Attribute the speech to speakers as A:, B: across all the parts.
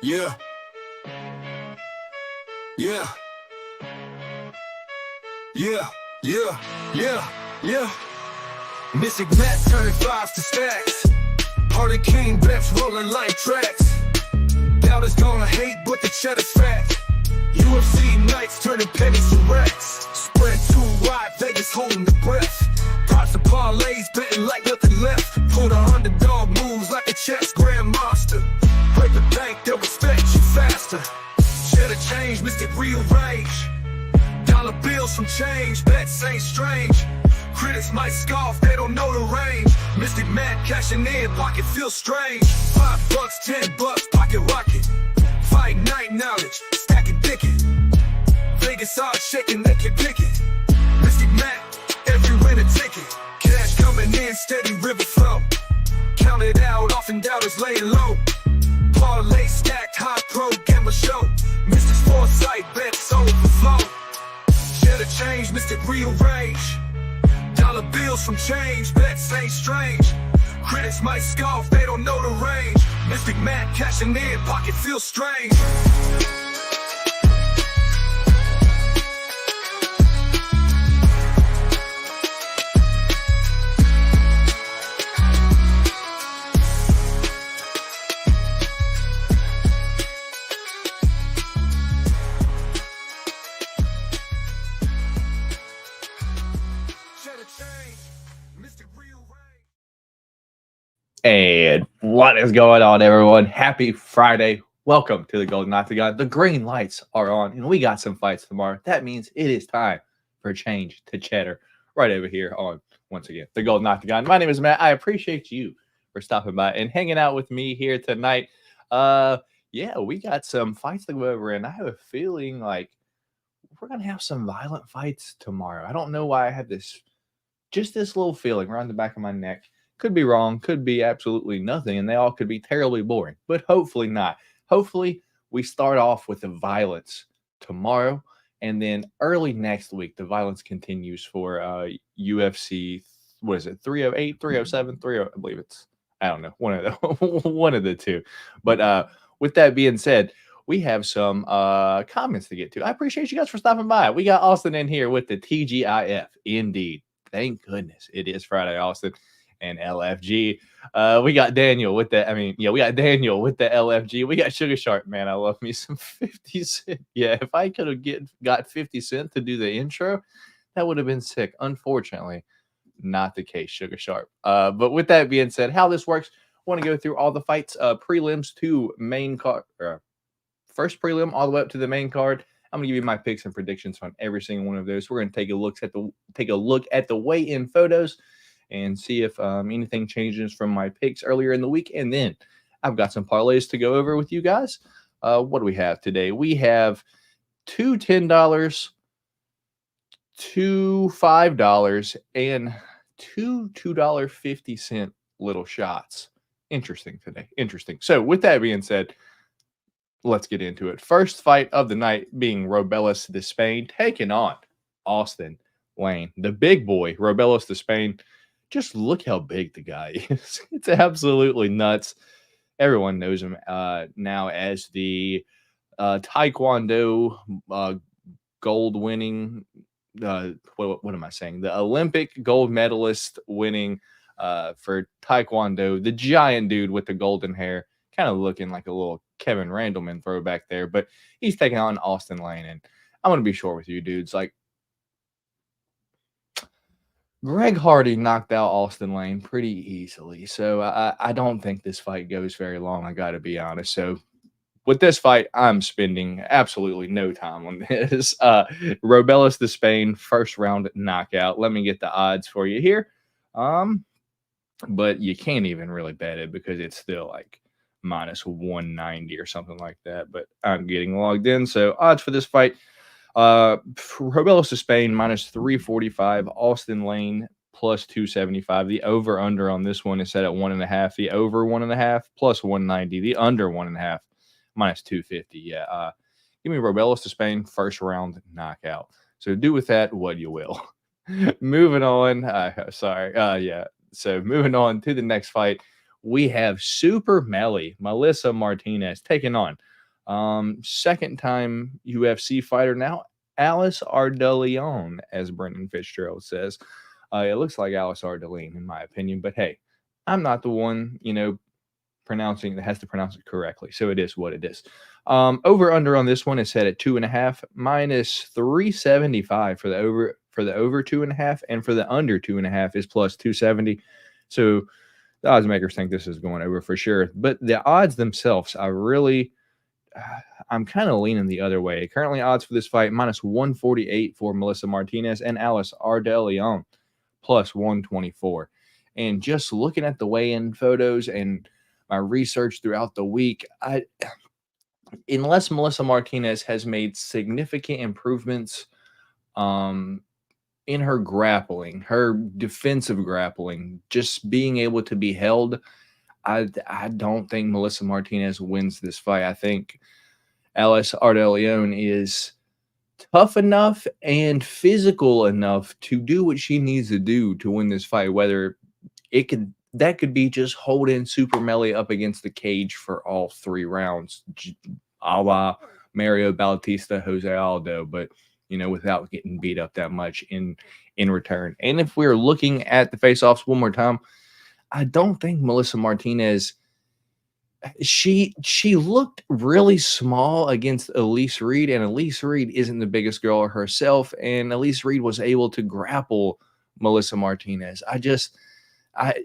A: Yeah. Yeah. Yeah. Yeah. Yeah. Yeah. Mystic Matt turning fives to stacks. Hurricane reps rolling like tracks. Doubters gonna hate, but the cheddar's fat. UFC nights turning pennies to racks. Spread too wide, Vegas holding the breath. Props of parlays, betting like nothing left. Pull the underdog moves like a chess grandmaster. Break the bank, they'll respect you faster. Cheddar change, mystic rearrange. Dollar bills from change, bets ain't strange. Critics might scoff, they don't know the range. Mystic Matt cashing in, pocket feels strange. $5, $10, pocket rocket. Fight night knowledge, stacking ticket. Vegas odds shaking, they can pick it. Mystic Matt, every win a ticket. Cash coming in, steady river flow. Count it out, often doubters laying low. Parlay stacked, high pro, gamma show. Mystic foresight, bets overflow. Cheddar change, mystic rearrange. Dollar bills from change, bets ain't strange. Critics might scoff, they don't know the range. Mystic Matt cashing in, pocket feels strange.
B: And what is going on, everyone? Happy Friday. Welcome to the Golden Octagon. The green lights are on, and we got some fights tomorrow. That means it is time for a change to Cheddar right over here on, once again, the Golden Octagon. My name is Matt. I appreciate you for stopping by and hanging out with me here tonight. Yeah, we got some fights to go over, and I have a feeling like we're going to have some violent fights tomorrow. I don't know why I have this little feeling around the back of my neck. Could be wrong, could be absolutely nothing, and they all could be terribly boring, but hopefully not. Hopefully, we start off with the violence tomorrow, and then early next week, the violence continues for UFC, what is it, 308, 307, 30, I believe it's, I don't know, one of the two. But with that being said, we have some comments to get to. I appreciate you guys for stopping by. We got Austin in here with the TGIF, indeed. Thank goodness it is Friday, Austin. And LFG. We got Daniel with the, we got Daniel with the LFG. We got Sugar Sharp, man. I love me some 50 Cent. Yeah, if I could have got 50 Cent to do the intro, that would have been sick. Unfortunately, not the case, Sugar Sharp. But with that being said, how this works, I want to go through all the fights, prelims to main card, first prelim all the way up to the main card. I'm gonna give you my picks and predictions on every single one of those. We're gonna take a look at the weigh-in photos and see if anything changes from my picks earlier in the week. And then I've got some parlays to go over with you guys. What do we have today? We have two $10, two $5, and two $2.50 little shots. Interesting today. Interesting. So with that being said, let's get into it. First fight of the night being Robelis de Spain taking on Austin Lane. The big boy, Robelis de Spain. Just look how big the guy is. It's absolutely nuts. Everyone knows him now as the Taekwondo gold winning. What am I saying? The Olympic gold medalist winning for Taekwondo. The giant dude with the golden hair, kind of looking like a little Kevin Randleman throwback there. But he's taking on Austin Lane, and I'm gonna be short with you dudes. Like, Greg Hardy knocked out Austin Lane pretty easily, so I don't think this fight goes very long, I got to be honest. So with this fight, I'm spending absolutely no time on this. Robelis de Spain, first round knockout. Let me get the odds for you here. But you can't even really bet it because it's still like minus 190 or something like that. But I'm getting logged in, so odds for this fight. Robelis de Spain minus 345, Austin Lane plus 275. The over under on this one is set at 1.5. The over 1.5 plus 190. The under 1.5 minus 250. Yeah. Give me Robelis de Spain first round knockout. So do with that what you will. Moving on. Yeah. So moving on to the next fight, we have Super Melly, Melissa Martinez, taking on Second time UFC fighter now, Alice Ardeleon, as Brendan Fitzgerald says. It looks like Alice Ardelean, in my opinion, but hey, I'm not the one, pronouncing that has to pronounce it correctly. So it is what it is. Over under on this one is set at 2.5, minus 375 for the over 2.5, and for the under 2.5 is plus 270. So the odds makers think this is going over for sure. But the odds themselves, I'm kind of leaning the other way. Currently, odds for this fight minus 148 for Melissa Martinez and Alice Ardeleon plus 124. And just looking at the weigh-in photos and my research throughout the week, unless Melissa Martinez has made significant improvements in her grappling, her defensive grappling, just being able to be held, I don't think Melissa Martinez wins this fight. I think Alice Ardeleon is tough enough and physical enough to do what she needs to do to win this fight, whether that could be just holding Super Melee up against the cage for all 3 rounds, a la Mario Bautista, Jose Aldo, but without getting beat up that much in return. And if we're looking at the face-offs one more time, I don't think Melissa Martinez, she looked really small against Elise Reed, and Elise Reed isn't the biggest girl herself, and Elise Reed was able to grapple Melissa Martinez. I just have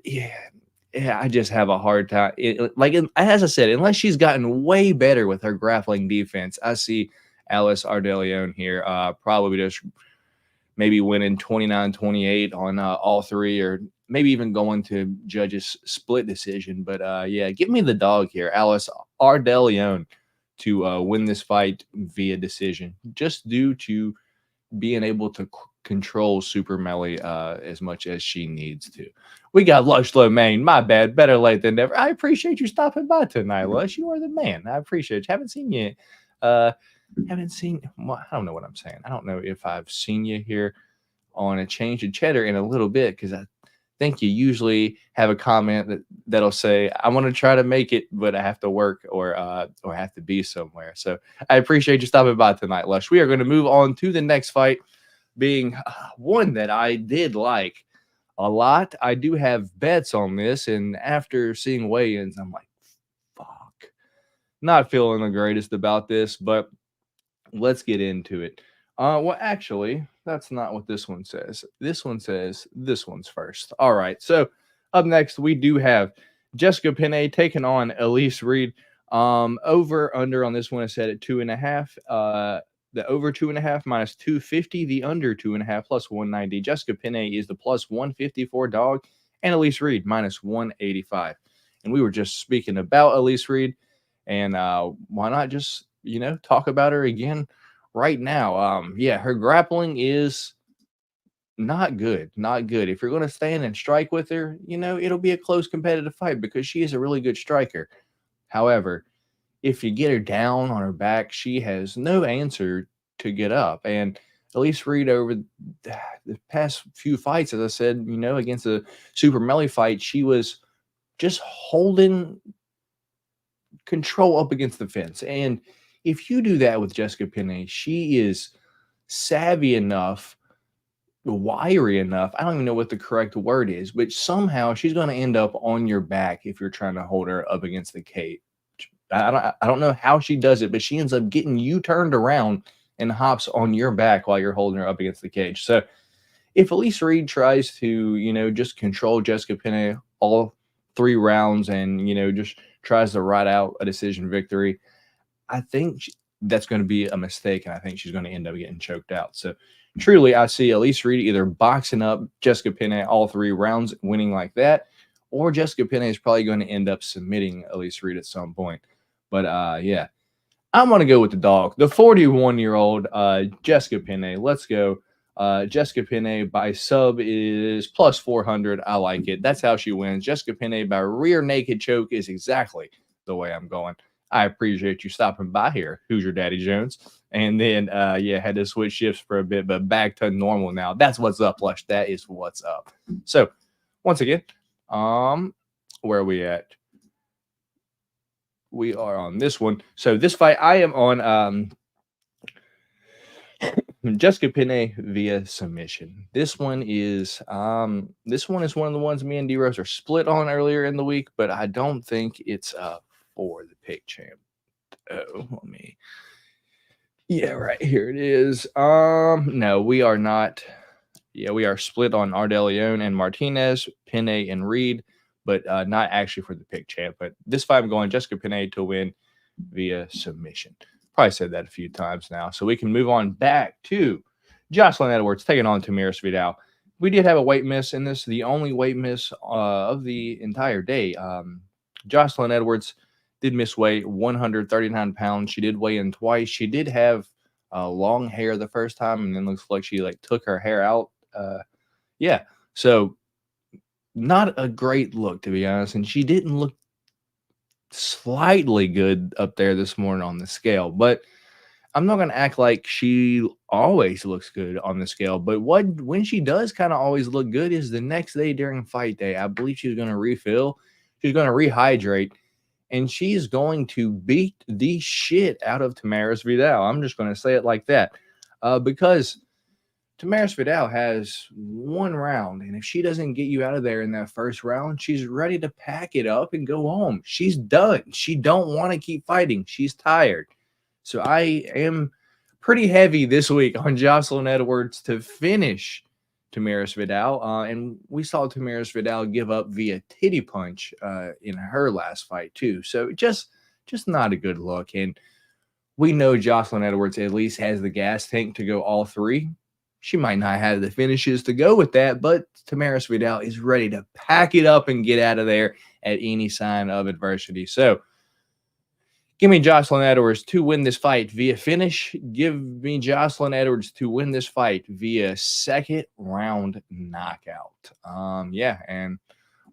B: a hard time. As I said, unless she's gotten way better with her grappling defense, I see Alice Ardeleon here probably just maybe winning 29-28 on all 3, or maybe even going to judges split decision. But give me the dog here, Alice Ardeleon, to win this fight via decision, just due to being able to control Super Melee as much as she needs to. We got Lush Low Main. My bad. Better late than never. I appreciate you stopping by tonight, Lush. You are the man. I appreciate you. Haven't seen you. I don't know what I'm saying. I don't know if I've seen you here on a Change of Cheddar in a little bit, because I think you usually have a comment that'll say, I want to try to make it, but I have to work or have to be somewhere. So I appreciate you stopping by tonight, Lush. We are going to move on to the next fight, being one that I did like a lot. I do have bets on this, and after seeing weigh-ins, I'm like, fuck. Not feeling the greatest about this, but let's get into it. Well, actually, that's not what this one says. This one says this one's first. All right. So up next, we do have Jessica Penne taking on Elise Reed. Over under on this one is set at 2.5. The over 2.5 minus 250. The under 2.5 plus 190. Jessica Penne is the plus 154 dog, and Elise Reed minus 185. And we were just speaking about Elise Reed, and why not just talk about her again right now? Her grappling is not good. If you're going to stand and strike with her, it'll be a close competitive fight because she is a really good striker. However, if you get her down on her back, she has no answer to get up. And Elise Reed, over the past few fights, as I said, against the Super Melee fight, she was just holding control up against the fence. And if you do that with Jessica Penne, she is savvy enough, wiry enough, I don't even know what the correct word is, but somehow she's going to end up on your back if you're trying to hold her up against the cage. I don't know how she does it, but she ends up getting you turned around and hops on your back while you're holding her up against the cage. So if Elise Reed tries to, just control Jessica Penne all 3 rounds and, just tries to ride out a decision victory, I think that's going to be a mistake, and I think she's going to end up getting choked out. So truly, I see Elise Reed either boxing up Jessica Penne all 3 rounds, winning like that, or Jessica Penne is probably going to end up submitting Elise Reed at some point. But I'm going to go with the dog, the 41-year-old Jessica Penne. Let's go. Jessica Penne by sub is plus 400. I like it. That's how she wins. Jessica Penne by rear naked choke is exactly the way I'm going. I appreciate you stopping by here, Who's Your Daddy Jones. And then, had to switch shifts for a bit, but back to normal now. That's what's up, Lush. That is what's up. So, once again, where are we at? we are on this one. So this fight, I am on Jessica Penne via submission. This one is one of the ones me and D-Rose are split on earlier in the week, but I don't think it's for the pick champ. Oh, let me. Yeah, right here it is. No, we are not. Yeah, we are split on Ardeleon and Martinez, Penne and Reed, but not actually for the pick champ. But this fight, I'm going Jessica Penne to win via submission. Probably said that a few times now. So we can move on back to Jocelyn Edwards taking on Tamiris Vidal. We did have a weight miss in this, the only weight miss of the entire day. Jocelyn Edwards did miss weight, 139 pounds. She did weigh in twice. She did have long hair the first time, and then looks like she took her hair out. Yeah, so not a great look, to be honest. And she didn't look slightly good up there this morning on the scale, but I'm not going to act like she always looks good on the scale. But when she does kind of always look good is the next day during fight day. I believe she's going to refill. She's going to rehydrate. And she's going to beat the shit out of Tamiris Vidal. I'm just going to say it like that. Because Tamiris Vidal has one round. And if she doesn't get you out of there in that first round, she's ready to pack it up and go home. She's done. She don't want to keep fighting. She's tired. So I am pretty heavy this week on Jocelyn Edwards to finish Tamiris Vidal. And we saw Tamiris Vidal give up via titty punch in her last fight too. So just not a good look. And we know Jocelyn Edwards at least has the gas tank to go all three. She might not have the finishes to go with that, but Tamiris Vidal is ready to pack it up and get out of there at any sign of adversity. So give me Jocelyn Edwards to win this fight via finish. Give me Jocelyn Edwards to win this fight via second round knockout. Yeah, and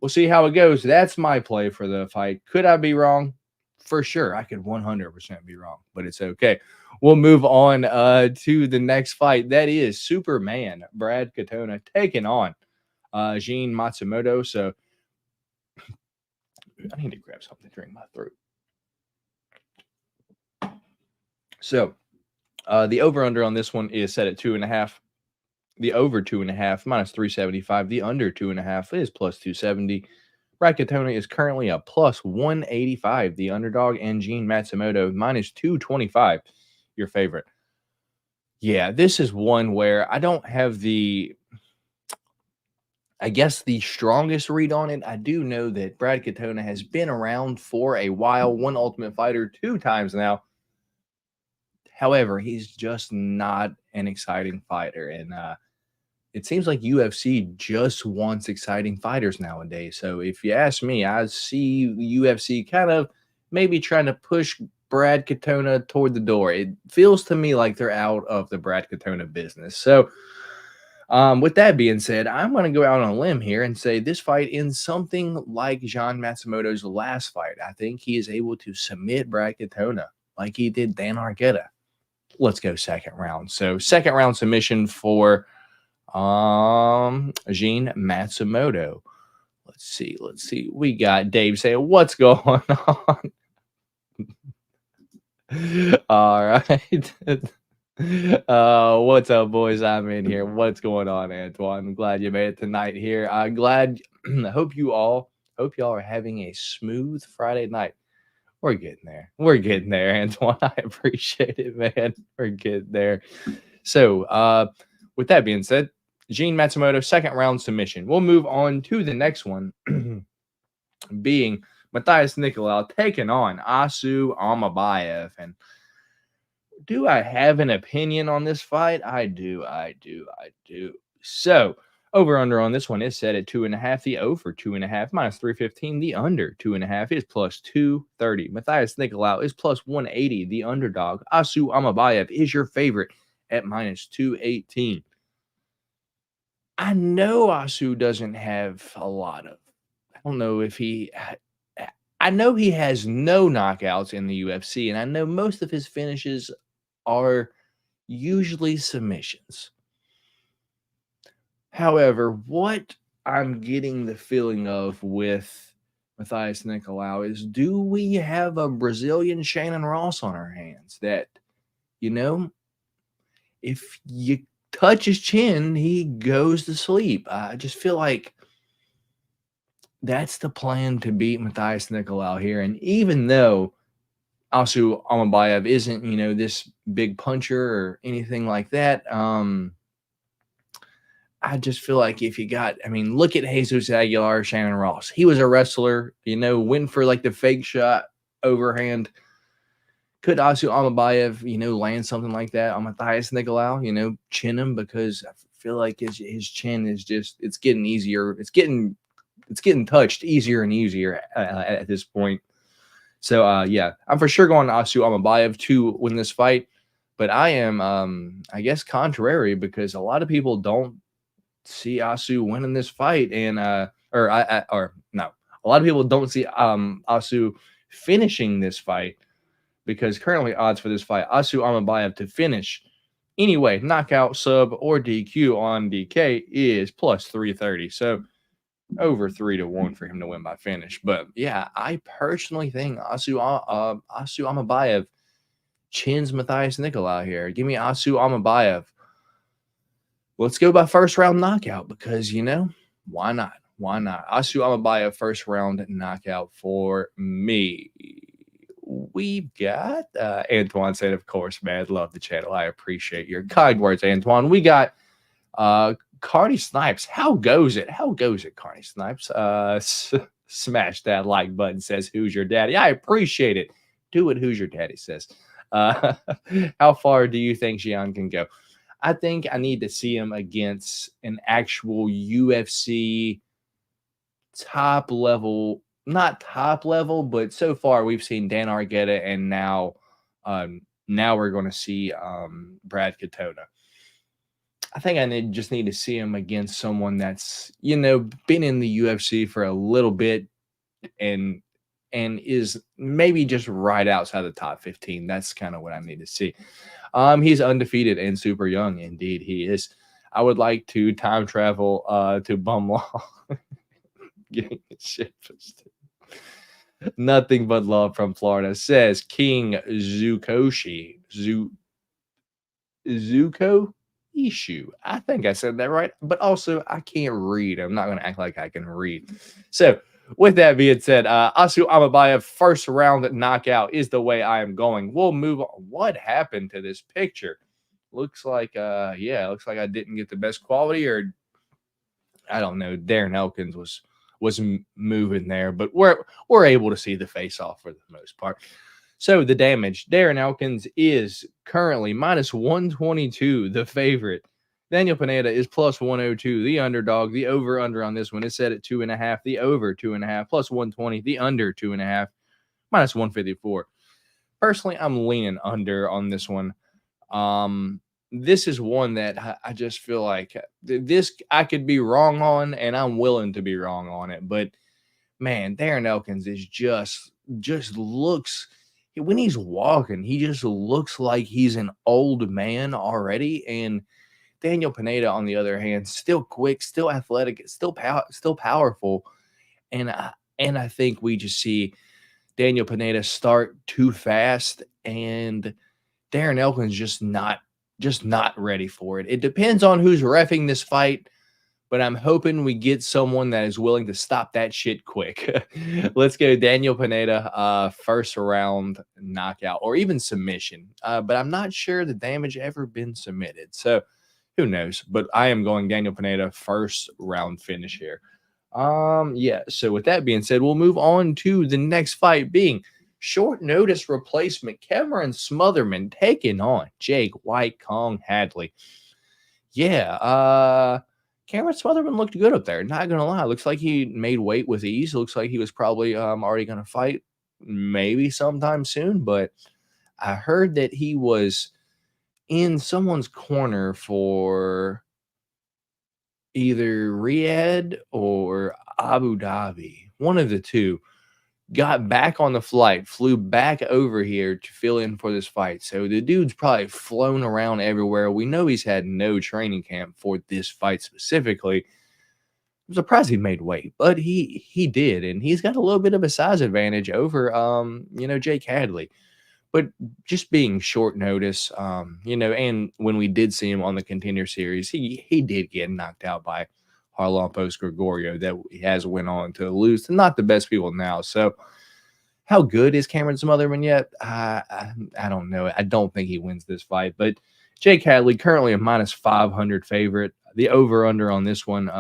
B: we'll see how it goes. That's my play for the fight. Could I be wrong? For sure. I could 100% be wrong, but it's okay. We'll move on to the next fight. That is Superman Brad Katona taking on Jean Matsumoto. So I need to grab something to drink my throat. So the over-under on this one is set at 2.5. The over 2.5 minus 375. The under 2.5 is plus 270. Brad Katona is currently a plus 185. The underdog, and Jean Matsumoto minus 225. Your favorite. Yeah, this is one where I don't have the strongest read on it. I do know that Brad Katona has been around for a while, won Ultimate Fighter 2 times now. However, he's just not an exciting fighter. And it seems like UFC just wants exciting fighters nowadays. So if you ask me, I see UFC kind of maybe trying to push Brad Katona toward the door. It feels to me like they're out of the Brad Katona business. So with that being said, I'm going to go out on a limb here and say this fight ends something like Jean Matsumoto's last fight. I think he is able to submit Brad Katona like he did Dan Argueta. Let's go second round. So second round submission for Jean Matsumoto. Let's see. We got Dave saying, what's going on? All right. What's up, boys? I'm in here. What's going on, Antoine? I'm glad you made it tonight here. I'm glad. I hope y'all are having a smooth Friday night. We're getting there, Antoine. I appreciate it, man. We're getting there. So, with that being said, Jean Matsumoto, second round submission. We'll move on to the next one, being Matthias Nicolau taking on Asu Amabayev. And do I have an opinion on this fight? I do. So, over-under on this one is set at 2.5. The over 2.5 minus 315. The under 2.5 is plus 230. Matthias Nicolau is plus 180. The underdog, Asu Amabayev, is your favorite at minus 218. I know Asu doesn't have a lot of, I don't know if I know he has no knockouts in the UFC, and I know most of his finishes are usually submissions. However, what I'm getting the feeling of with Matthias Nicolau is, do we have a Brazilian Shannon Ross on our hands that, you know, if you touch his chin, he goes to sleep? I just feel like that's the plan to beat Matthias Nicolau here. And even though Asu Amabayev isn't, this big puncher or anything like that, I just feel like if you got, look at Jesus Aguilar, Shannon Ross. He was a wrestler, went for like the fake shot overhand. Could Asu Amabayev, land something like that on Matthias Nicolau, chin him? Because I feel like his chin is just, it's getting easier. It's getting touched easier and easier at this point. So, yeah, I'm for sure going to Asu Amabayev to win this fight. But I am, I guess, contrary, because a lot of people don't see Asu winning this fight. And, no, a lot of people don't see Asu finishing this fight, because currently odds for this fight, Asu Amabayev to finish anyway, knockout, sub, or DQ on DK is plus 330. So, over 3-1 for him to win by finish. But yeah, I personally think Asu Amabayev chins Matthias Nicolau here. Give me Asu Amabayev. Let's go by first round knockout, because why not? Why not? Asu Amabayev first round knockout for me. We've got Antoine said, of course, man, love the channel. I appreciate your kind words, Antoine. We got Carney Snipes. How goes it? How goes it, Carney Snipes? Smash that like button, says, who's your daddy? I appreciate it. Do it, who's your daddy, says. How far do you think Xian can go? I think I need to see him against an actual UFC top level, not top level, but so far we've seen Dan Argueta, and now we're going to see Brad Katona. I think I just need to see him against someone that's, been in the UFC for a little bit and is maybe just right outside the top 15. That's kind of what I need to see. He's undefeated and super young. Indeed, he is. I would like to time travel to Bumlaw. Getting shit. Nothing but love from Florida, says King Zukoshi. Zuko Ishu. I think I said that right, but also I can't read. I'm not going to act like I can read. So, with that being said, Asu Amabayev first round knockout is the way I am going. We'll move on. What happened to this picture? Looks like, looks like I didn't get the best quality, or I don't know. Darren Elkins was moving there, but we're able to see the face off for the most part. So the damage, Darren Elkins is currently minus 122, the favorite. Daniel Pineda is plus 102, the underdog. The over-under on this one is set at 2.5. The over 2.5, plus 120. The under 2.5, minus 154. Personally, I'm leaning under on this one. This is one that I just feel like this I could be wrong on, and I'm willing to be wrong on it. But man, Darren Elkins is just looks, when he's walking, he just looks like he's an old man already. And Daniel Pineda, on the other hand, still quick, still athletic, still powerful. And I think we just see Daniel Pineda start too fast, and Darren Elkins just not ready for it. It depends on who's reffing this fight, but I'm hoping we get someone that is willing to stop that shit quick. Let's go Daniel Pineda, first round knockout, or even submission. But I'm not sure the damage ever been submitted, so who knows? But I am going Daniel Pineda first round finish here. Yeah. So with that being said, we'll move on to the next fight, being short notice replacement Cameron Smotherman taking on Jake White Kong Hadley. Yeah, Cameron Smotherman looked good up there. Not gonna lie, looks like he made weight with ease. Looks like he was probably already gonna fight maybe sometime soon. But I heard that he was in someone's corner for either Riyadh or Abu Dhabi, one of the two. Got back on the flight, flew back over here to fill in for this fight. So the dude's probably flown around everywhere. We know he's had no training camp for this fight specifically. I'm surprised he made weight, but he did, and he's got a little bit of a size advantage over Jake Hadley. But just being short notice, and when we did see him on the Contender Series, he did get knocked out by Harlampos Gregorio, that he has went on to lose to not the best people now. So how good is Cameron Smotherman yet? I don't know. I don't think he wins this fight, but Jake Hadley currently a minus 500 favorite. The over-under on this one,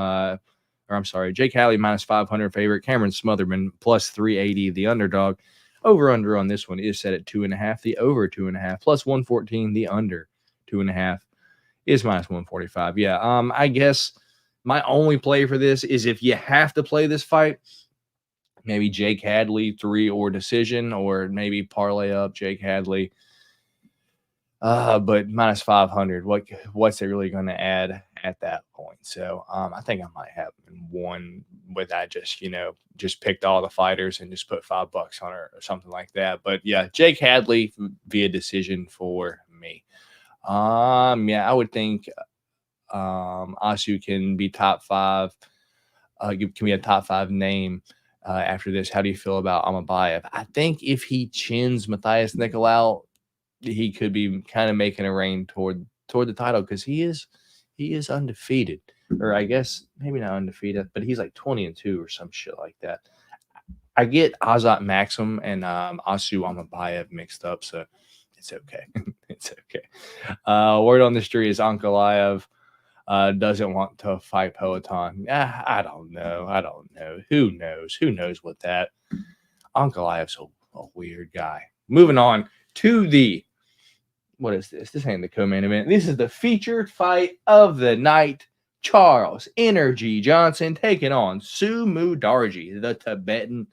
B: Jake Hadley minus 500 favorite. Cameron Smotherman plus 380, the underdog. Over-under on this one is set at 2.5. The over 2.5 plus 114. The under 2.5 is minus 145. Yeah, I guess my only play for this is if you have to play this fight, maybe Jake Hadley 3 or decision, or maybe parlay up Jake Hadley. But minus 500, what's it really going to add at that point? So I think I might have one with that. Just picked all the fighters and just put $5 on her or something like that. But yeah, Jake Hadley via decision for me. I would think Asu can be top 5. Can be a top 5 name after this. How do you feel about Amabayev? I think if he chins Matthias Nicolau, he could be kind of making a reign toward the title, because he is undefeated, or I guess maybe not undefeated, but he's like 20-2 or some shit like that. I get Azat Maxim and Asu Amabayev mixed up, so it's okay. It's okay. Word on the street is Ankalaev doesn't want to fight Peloton. I don't know. Who knows what that. Ankalaev's a weird guy. Moving on to the, what is this? This ain't the co-main event. This is the featured fight of the night. Charles Energy Johnson taking on Sumu Darji, the Tibetan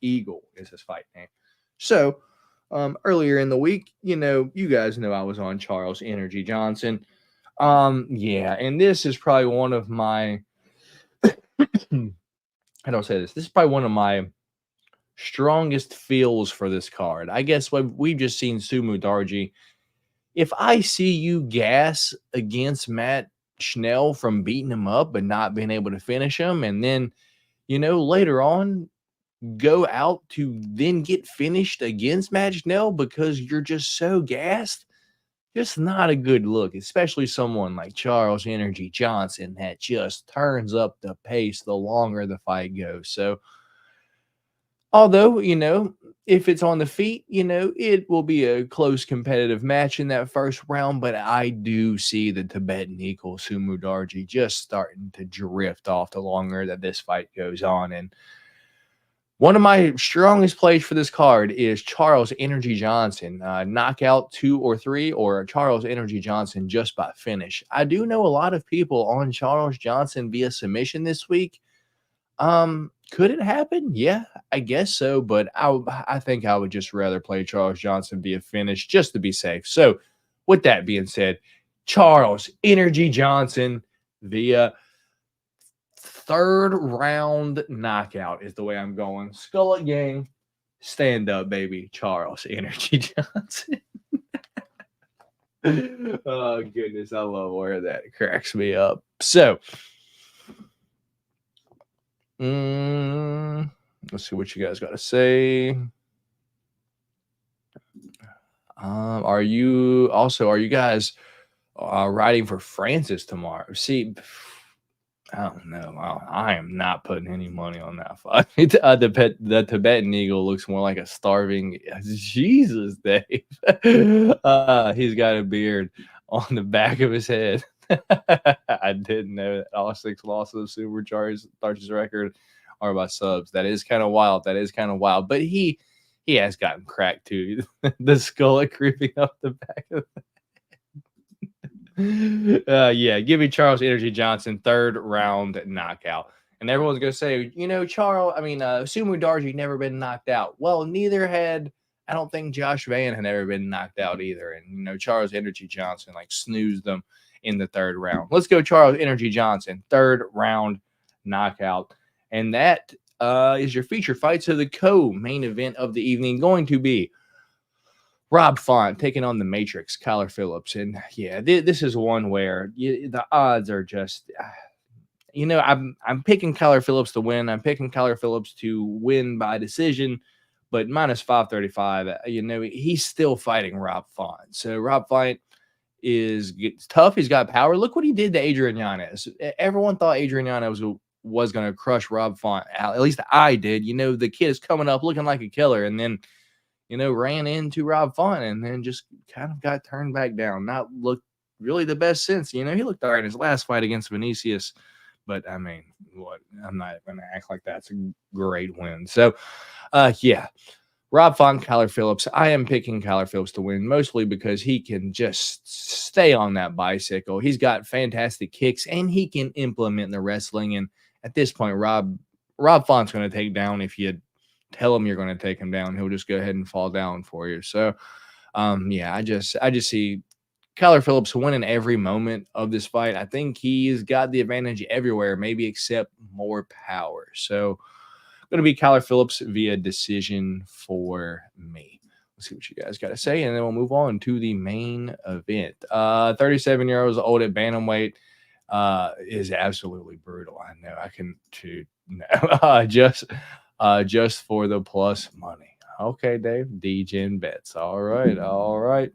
B: Eagle is his fight name. So earlier in the week, you guys know I was on Charles Energy Johnson. And this is probably one of my I don't say this. This is probably one of my strongest feels for this card. I guess we've just seen Sumu Darji. If I see you gas against Matt Schnell from beating him up but not being able to finish him, and then, later on go out to then get finished against Matt Schnell because you're just so gassed, just not a good look, especially someone like Charles Energy Johnson that just turns up the pace the longer the fight goes. So, although, if it's on the feet, it will be a close competitive match in that first round, but I do see the Tibetan Eagle Sumu Darji just starting to drift off the longer that this fight goes on. And one of my strongest plays for this card is Charles Energy Johnson, knockout 2 or 3, or Charles Energy Johnson just by finish. I do know a lot of people on Charles Johnson via submission this week. Could it happen? Yeah, I guess so, but I think I would just rather play Charles Johnson via finish just to be safe. So with that being said, Charles Energy Johnson via 3rd round knockout is the way I'm going. Skullet gang, stand up, baby. Charles Energy Johnson. Oh, goodness. I love where that cracks me up. So, let's see what you guys got to say. Are you guys riding for Francis tomorrow? See, I don't know. I am not putting any money on that fight. The Tibetan Eagle looks more like a starving Jesus, Dave. He's got a beard on the back of his head. I didn't know that all 6 losses of Supercharged Darch's record are by subs. That is kind of wild. But he has gotten cracked too. The skull creeping up the back of the give me Charles Energy Johnson 3rd round knockout. And everyone's gonna say, Sumu Darji never been knocked out. Well, neither had, I don't think Josh Van had ever been knocked out either. And Charles Energy Johnson snoozed them in the 3rd round. Let's go Charles Energy Johnson 3rd round knockout. And that is your feature fight. So the co-main event of the evening going to be Rob Font taking on the Matrix, Kyler Phillips. And yeah, this is one where the odds are just, I'm picking Kyler Phillips to win. I'm picking Kyler Phillips to win by decision, but minus 535. He's still fighting Rob Font. So Rob Font is tough. He's got power. Look what he did to Adrian Yanez. Everyone thought Adrian Yanez was going to crush Rob Font. At least I did. The kid is coming up looking like a killer, and then ran into Rob Font and then just kind of got turned back down. Not looked really the best since. He looked all right in his last fight against Vinicius. But, I mean, I'm not going to act like that's a great win. So, yeah, Rob Font, Kyler Phillips. I am picking Kyler Phillips to win, mostly because he can just stay on that bicycle. He's got fantastic kicks, and he can implement the wrestling. And at this point, Rob Font's going to take down. If you tell him you're going to take him down, he'll just go ahead and fall down for you. So, yeah, I just see Kyler Phillips winning every moment of this fight. I think he's got the advantage everywhere, maybe except more power. So, going to be Kyler Phillips via decision for me. Let's see what you guys got to say, and then we'll move on to the main event. 37 years old at bantamweight is absolutely brutal. I know. I can too. No, just for the plus money. Okay, Dave. DGen bets. All right.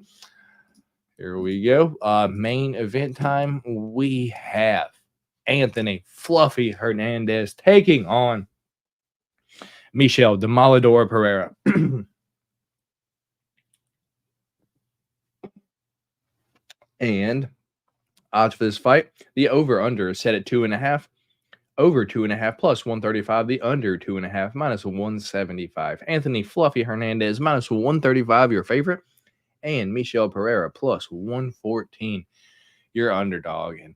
B: Here we go. Main event time. We have Anthony Fluffy Hernandez taking on Michel Demolador Pereira. And odds for this fight, the over-under is set at 2.5. Over 2.5 plus 135. The under 2.5 minus 175. Anthony Fluffy Hernandez minus 135, your favorite. And Michel Pereira plus 114, your underdog. And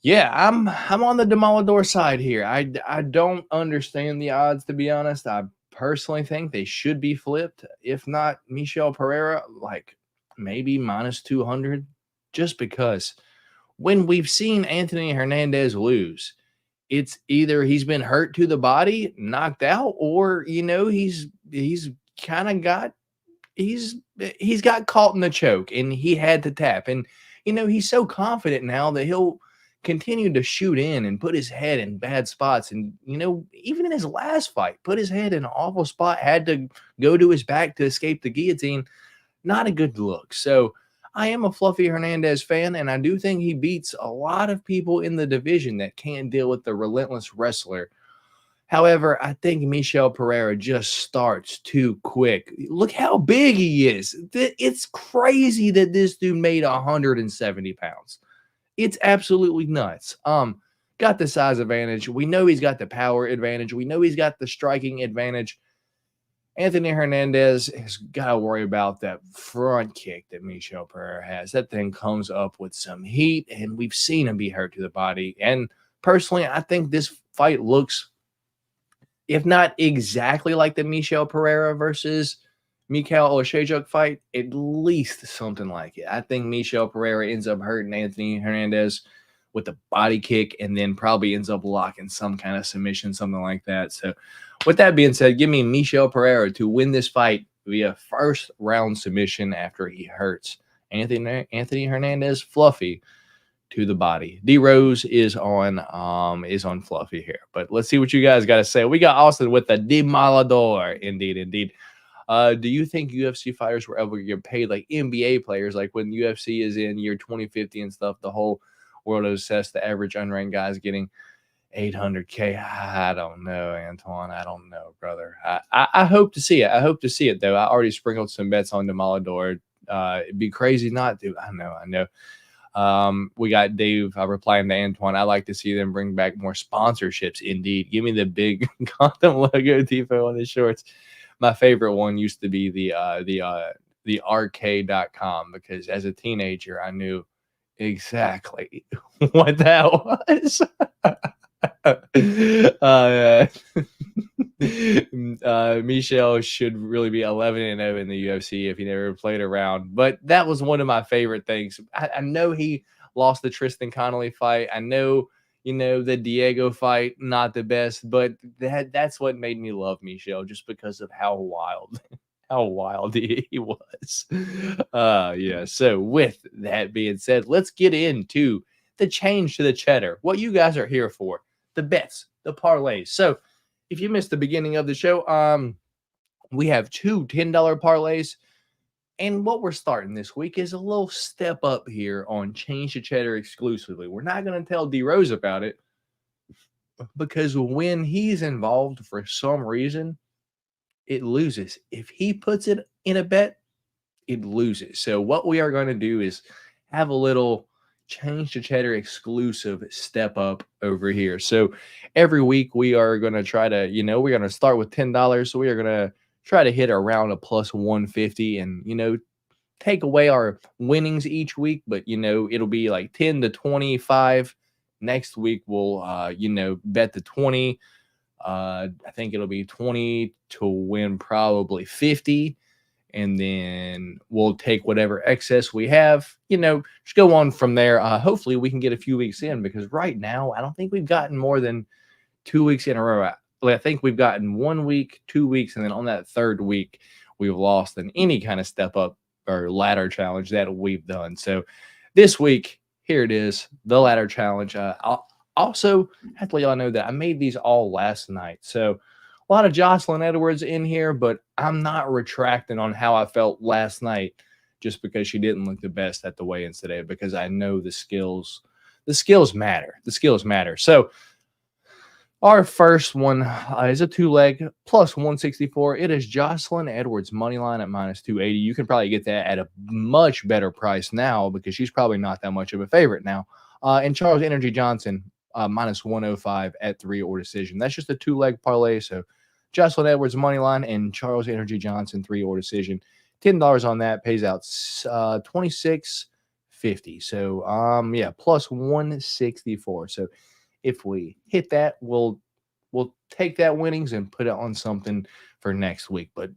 B: yeah, I'm on the Demolador side here. I don't understand the odds, to be honest. I personally think they should be flipped. If not, Michel Pereira, like maybe minus 200, just because when we've seen Anthony Hernandez lose, it's either he's been hurt to the body, knocked out, or he's kind of got he's got caught in the choke and he had to tap. And he's so confident now that he'll continue to shoot in and put his head in bad spots. And even in his last fight, put his head in an awful spot, had to go to his back to escape the guillotine. Not a good look. So I am a Fluffy Hernandez fan, and I do think he beats a lot of people in the division that can't deal with the relentless wrestler. However, I think Michel Pereira just starts too quick. Look how big he is. It's crazy that this dude made 170 pounds. It's absolutely nuts. Got the size advantage. We know he's got the power advantage. We know he's got the striking advantage. Anthony Hernandez has got to worry about that front kick that Michel Pereira has. That thing comes up with some heat, and we've seen him be hurt to the body. And personally, I think this fight looks, if not exactly like the Michel Pereira versus Mikhail Oleksiejczuk fight, at least something like it. I think Michel Pereira ends up hurting Anthony Hernandez with a body kick and then probably ends up locking some kind of submission, something like that. So with that being said, give me Michel Pereira to win this fight via first round submission after he hurts Anthony Hernandez Fluffy to the body. D Rose is on Fluffy here. But let's see what you guys got to say. We got Austin with the Demolador. Indeed. Do you think UFC fighters were ever get paid like NBA players, like when UFC is in year 2050 and stuff? The whole world is assessed the average unranked guys getting $800K. I don't know, Antoine. I don't know, brother. I hope to see it. I hope to see it, though. I already sprinkled some bets on Demolador. It'd be crazy not to. I know. We got Dave replying to Antoine. I like to see them bring back more sponsorships. Indeed. Give me the big Gotham logo tifo on the shorts. My favorite one used to be the arcade.com, because as a teenager, I knew exactly what that was. Michel should really be 11-0 in the UFC if he never played around. But that was one of my favorite things. I know he lost the Tristan Connolly fight. I know, the Diego fight, not the best, but that's what made me love Michel, just because of how wild he was. Yeah. So with that being said, let's get into the change to the cheddar, what you guys are here for, the bets, the parlays. So if you missed the beginning of the show, we have two $10 parlays. And what we're starting this week is a little step up here on Change to Cheddar exclusively. We're not going to tell D Rose about it because when he's involved for some reason, it loses. If he puts it in a bet, it loses. So what we are going to do is have a little Change to Cheddar exclusive step up over here. So every week we are going to try to, we're going to start with $10. So we are going to try to hit around a plus 150 and, take away our winnings each week. But, it'll be like 10 to 25. Next week we'll, bet the 20. I think it'll be 20 to win probably 50. And then we'll take whatever excess we have, just go on from there. Hopefully we can get a few weeks in because right now I don't think we've gotten more than 2 weeks in a row. I think we've gotten 1 week, 2 weeks, and then on that third week, we've lost in any kind of step up or ladder challenge that we've done. So this week, here it is, the ladder challenge. I'll also have to let y'all know that I made these all last night. So a lot of Jocelyn Edwards in here, but I'm not retracting on how I felt last night just because she didn't look the best at the weigh-ins today, because I know the skills matter. The skills matter. So our first one is a two-leg plus 164. It is Jocelyn Edwards money line at minus 280. You can probably get that at a much better price now because she's probably not that much of a favorite now. And Charles Energy Johnson minus 105 at 3 or decision. That's just a two-leg parlay. So Jocelyn Edwards money line and Charles Energy Johnson 3 or decision. $10 on that pays out $26.50. So yeah, plus 164. So if we hit that, we'll take that winnings and put it on something for next week. But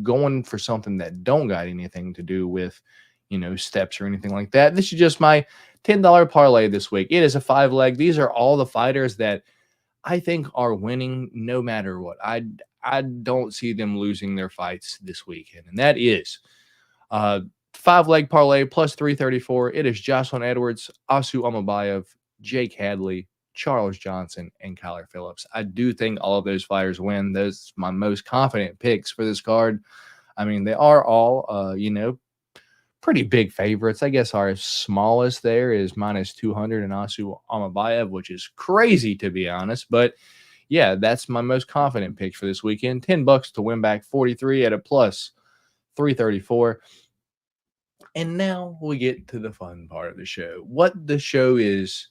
B: going for something that don't got anything to do with steps or anything like that. This is just my $10 parlay this week. It is a 5-leg. These are all the fighters that I think are winning no matter what. I don't see them losing their fights this weekend. And that is 5-leg parlay plus 334. It is Jocelyn Edwards, Asu Amabayev, Jake Hadley, Charles Johnson, and Kyler Phillips. I do think all of those fighters win. Those are my most confident picks for this card. I mean, they are all, pretty big favorites. I guess our smallest there is minus 200 in Asu Amabayev, which is crazy to be honest. But yeah, that's my most confident pick for this weekend. $10 to win back 43 at a plus 334. And now we get to the fun part of the show. What the show is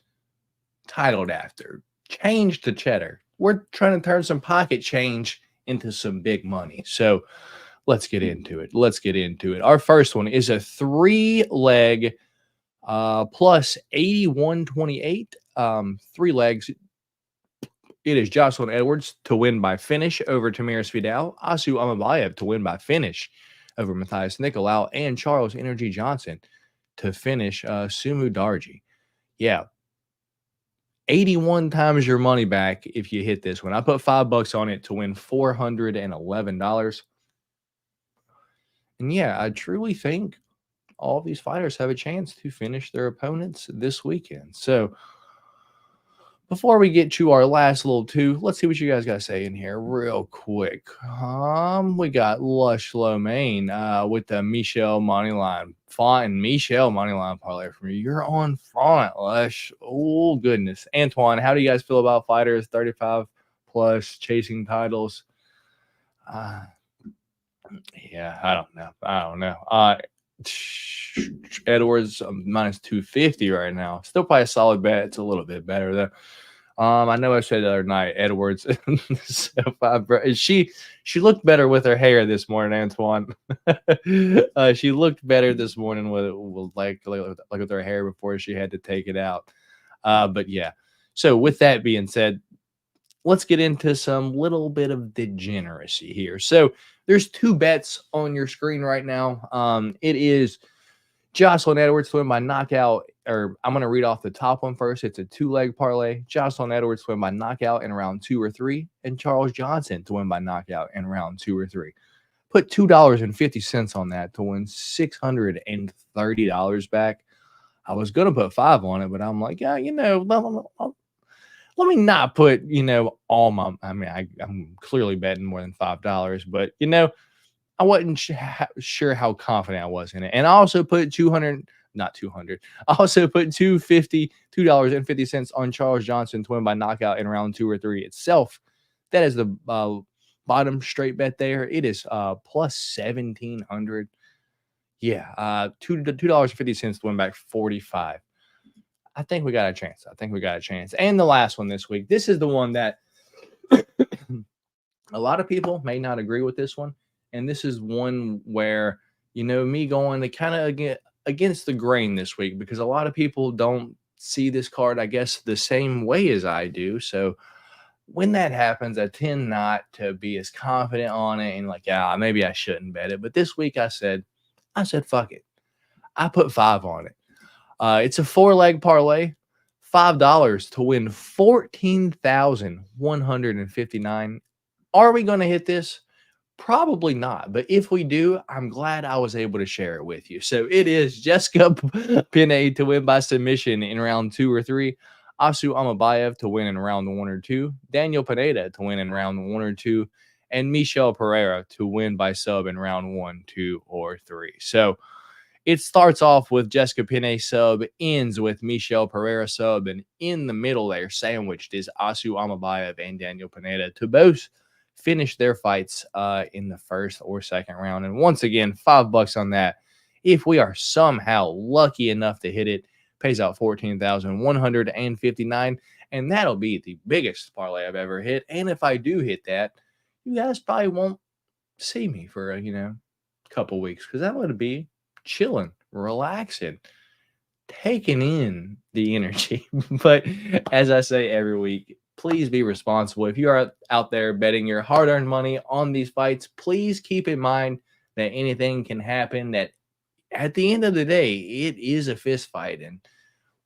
B: titled after. Change to Cheddar. We're trying to turn some pocket change into some big money. So let's get into it. Our first one is a 3-leg plus 8128. 3 legs. It is Jocelyn Edwards to win by finish over Tamiris Vidal, Asu Amabayev to win by finish over Matthias Nicolau, and Charles Energy Johnson to finish Sumu Darji. Yeah. 81 times your money back if you hit this one. I put $5 on it to win $411. And yeah, I truly think all these fighters have a chance to finish their opponents this weekend. So before we get to our last little two, let's see what you guys got to say in here real quick. We got Lush Lomain with the Michelle moneyline. Font and Michelle moneyline parlay from you. You're on font, Lush. Oh, goodness. Antoine, how do you guys feel about fighters 35 plus chasing titles? Yeah, I don't know. Edwards minus 250 right now. Still probably a solid bet. It's a little bit better though. I know I said the other night Edwards. She looked better with her hair this morning, Antoine. She looked better this morning with like with her hair before she had to take it out. But yeah. So with that being said, let's get into some little bit of degeneracy here. So there's 2 bets on your screen right now. It is Jocelyn Edwards to win by knockout, or I'm going to read off the top one first. It's a 2-leg parlay. Jocelyn Edwards to win by knockout in round 2 or 3, and Charles Johnson to win by knockout in round 2 or 3. Put $2.50 on that to win $630 back. I was going to put 5 on it, but I'm like, yeah, let me not put, all my, I'm clearly betting more than $5, but, I wasn't sure how confident I was in it. And I also put 200, not 200. I also put $2.50 on Charles Johnson to win by knockout in round 2 or 3 itself. That is the bottom straight bet there. It is plus 1,700. Yeah, $2.50 to win back 45. I think we got a chance. And the last one this week. This is the one that a lot of people may not agree with this one. And this is one where, me going to kind of get against the grain this week, because a lot of people don't see this card, I guess, the same way as I do. So when that happens, I tend not to be as confident on it and like, yeah, maybe I shouldn't bet it. But this week I said, fuck it. I put 5 on it. It's a 4-leg parlay, $5 to win 14,159. Are we going to hit this? Probably not. But if we do, I'm glad I was able to share it with you. So it is Jessica Penne to win by submission in round 2 or 3. Asu Amabayev to win in round 1 or 2. Daniel Pineda to win in round 1 or 2. And Michel Pereira to win by sub in round 1, 2, or 3. So it starts off with Jessica Penne sub, ends with Michel Pereira sub, and in the middle there, sandwiched, is Asu Amabayev and Daniel Pineda to both finish their fights in the first or second round. And once again, $5 on that. If we are somehow lucky enough to hit it, pays out 14,159, and that'll be the biggest parlay I've ever hit. And if I do hit that, you guys probably won't see me for a couple weeks, because I'm going to be chilling, relaxing, taking in the energy. But as I say every week, please be responsible. If you are out there betting your hard-earned money on these fights, please keep in mind that anything can happen, that at the end of the day, it is a fist fight, and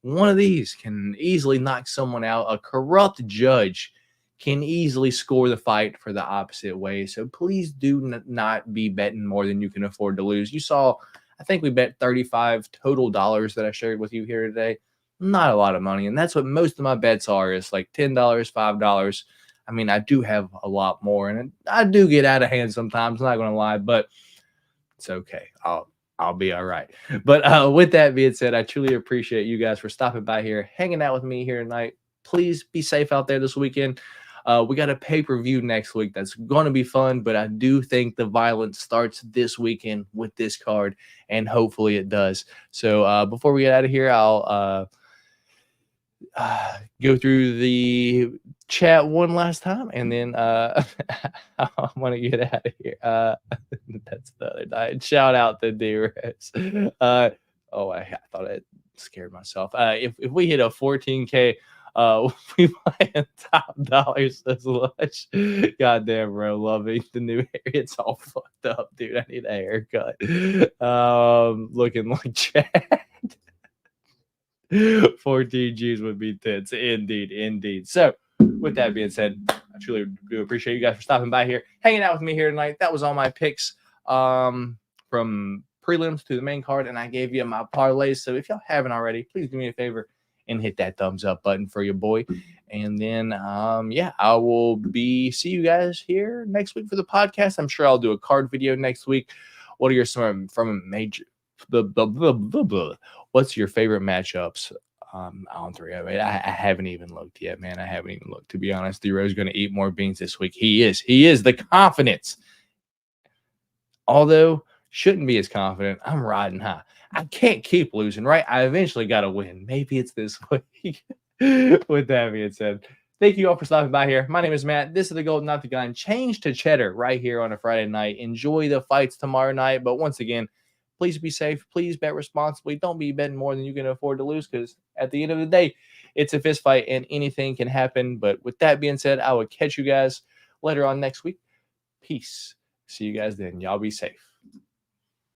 B: one of these can easily knock someone out. A corrupt judge can easily score the fight for the opposite way. So please do not be betting more than you can afford to lose. You saw, I think we bet 35 total dollars that I shared with you here today. Not a lot of money. And that's what most of my bets are, is like $10, $5. I mean, I do have a lot more, and I do get out of hand sometimes, not going to lie, but it's okay. I'll be all right. But with that being said, I truly appreciate you guys for stopping by here, hanging out with me here tonight. Please be safe out there this weekend. We got a pay-per-view next week that's going to be fun, but I do think the violence starts this weekend with this card, and hopefully it does. So before we get out of here, I'll go through the chat one last time, and then I want to get out of here. That's the other night. Shout out to D-Rez. I thought I scared myself. If we hit a 14K, we playing top dollars as much. Goddamn, bro, loving the new hair. It's all fucked up, dude. I need a haircut. Looking like Chad. 14 G's would be tits. Indeed. So with that being said, I truly do appreciate you guys for stopping by here, hanging out with me here tonight. That was all my picks from prelims to the main card, and I gave you my parlays. So if y'all haven't already, please do me a favor and hit that thumbs up button for your boy. And then I will see you guys here next week for the podcast. I'm sure I'll do a card video next week. What are your from a major what's your favorite matchups on 308? I haven't even looked yet, man. I haven't even looked, to be honest. D-Rose going to eat more beans this week. He is the confidence. Although shouldn't be as confident. I'm riding high. I can't keep losing, right? I eventually got to win. Maybe it's this week. With that being said, thank you all for stopping by here. My name is Matt. This is the Golden Octagon. Change to Cheddar right here on a Friday night. Enjoy the fights tomorrow night. But once again, please be safe. Please bet responsibly. Don't be betting more than you can afford to lose, because at the end of the day, it's a fist fight and anything can happen. But with that being said, I will catch you guys later on next week. Peace. See you guys then. Y'all be safe.